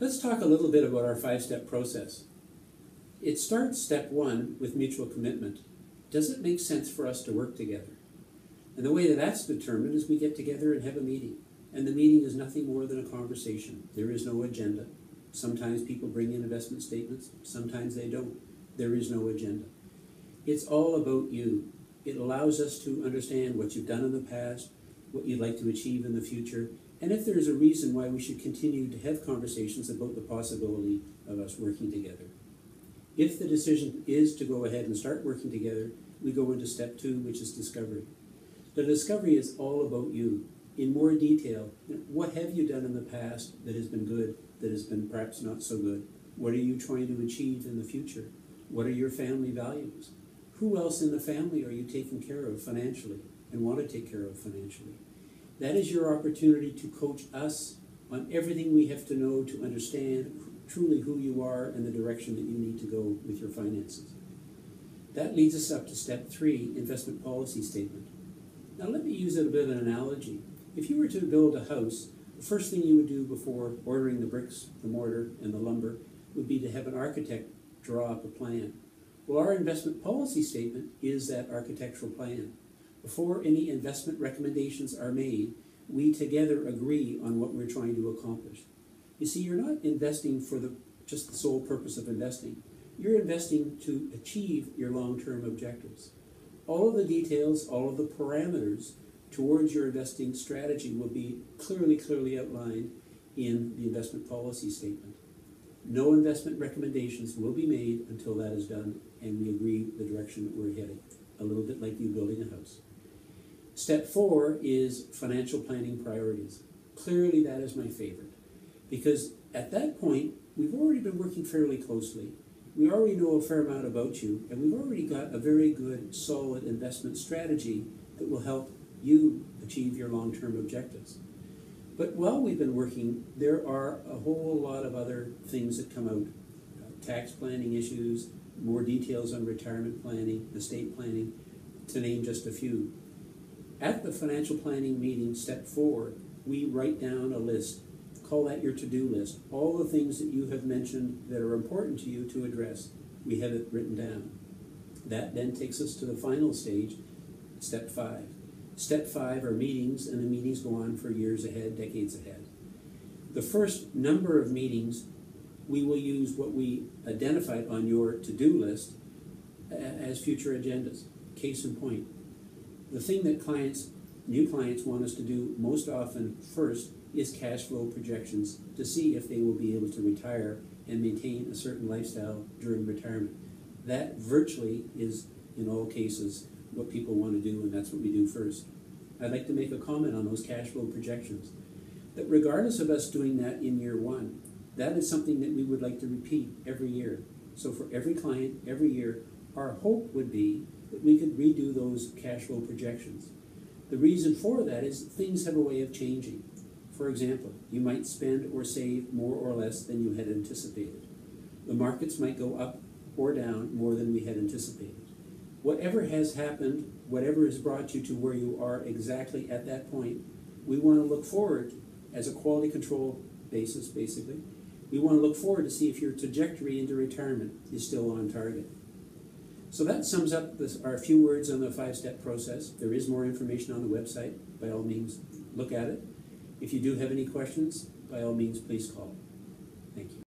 Let's talk a little bit about our 5-step process. It starts step 1 with mutual commitment. Does it make sense for us to work together? And the way that that's determined is we get together and have a meeting. And the meeting is nothing more than a conversation. There is no agenda. Sometimes people bring in investment statements, sometimes they don't. There is no agenda. It's all about you. It allows us to understand what you've done in the past, what you'd like to achieve in the future, and if there's a reason why we should continue to have conversations about the possibility of us working together. If the decision is to go ahead and start working together, we go into step 2, which is discovery. The discovery is all about you. In more detail, what have you done in the past that has been good, that has been perhaps not so good? What are you trying to achieve in the future? What are your family values? Who else in the family are you taking care of financially and want to take care of financially? That is your opportunity to coach us on everything we have to know to understand truly who you are and the direction that you need to go with your finances. That leads us up to step 3, investment policy statement. Now let me use a bit of an analogy. If you were to build a house, the first thing you would do before ordering the bricks, the mortar, and the lumber would be to have an architect draw up a plan. Well, our investment policy statement is that architectural plan. Before any investment recommendations are made, we together agree on what we're trying to accomplish. You see, you're not investing for just the sole purpose of investing. You're investing to achieve your long-term objectives. All of the details, all of the parameters towards your investing strategy will be clearly outlined in the investment policy statement. No investment recommendations will be made until that is done and we agree the direction that we're heading, a little bit like you building a house. Step 4 is financial planning priorities. Clearly that is my favorite, because at that point we've already been working fairly closely. We already know a fair amount about you, and we've already got a very good, solid investment strategy that will help you achieve your long-term objectives. But while we've been working, there are a whole lot of other things that come out. Tax planning issues, more details on retirement planning, estate planning, to name just a few. At the financial planning meeting, step 4, we write down a list. Call that your to-do list. All the things that you have mentioned that are important to you to address, we have it written down. That then takes us to the final stage, step 5. Step 5 are meetings, and the meetings go on for years ahead, decades ahead. The first number of meetings, we will use what we identified on your to-do list as future agendas. Case in point, the thing that new clients want us to do most often first is cash flow projections to see if they will be able to retire and maintain a certain lifestyle during retirement. That virtually is, in all cases, what people want to do, and that's what we do first. I'd like to make a comment on those cash flow projections. That regardless of us doing that in year 1, that is something that we would like to repeat every year. So for every client, every year, our hope would be that we could redo those cash flow projections. The reason for that is things have a way of changing. For example, you might spend or save more or less than you had anticipated. The markets might go up or down more than we had anticipated. Whatever has happened, whatever has brought you to where you are exactly at that point, we want to look forward as a quality control basis, basically. We want to look forward to see if your trajectory into retirement is still on target. So that sums up our few words on the 5-step process. There is more information on the website. By all means, look at it. If you do have any questions, by all means, please call. Thank you.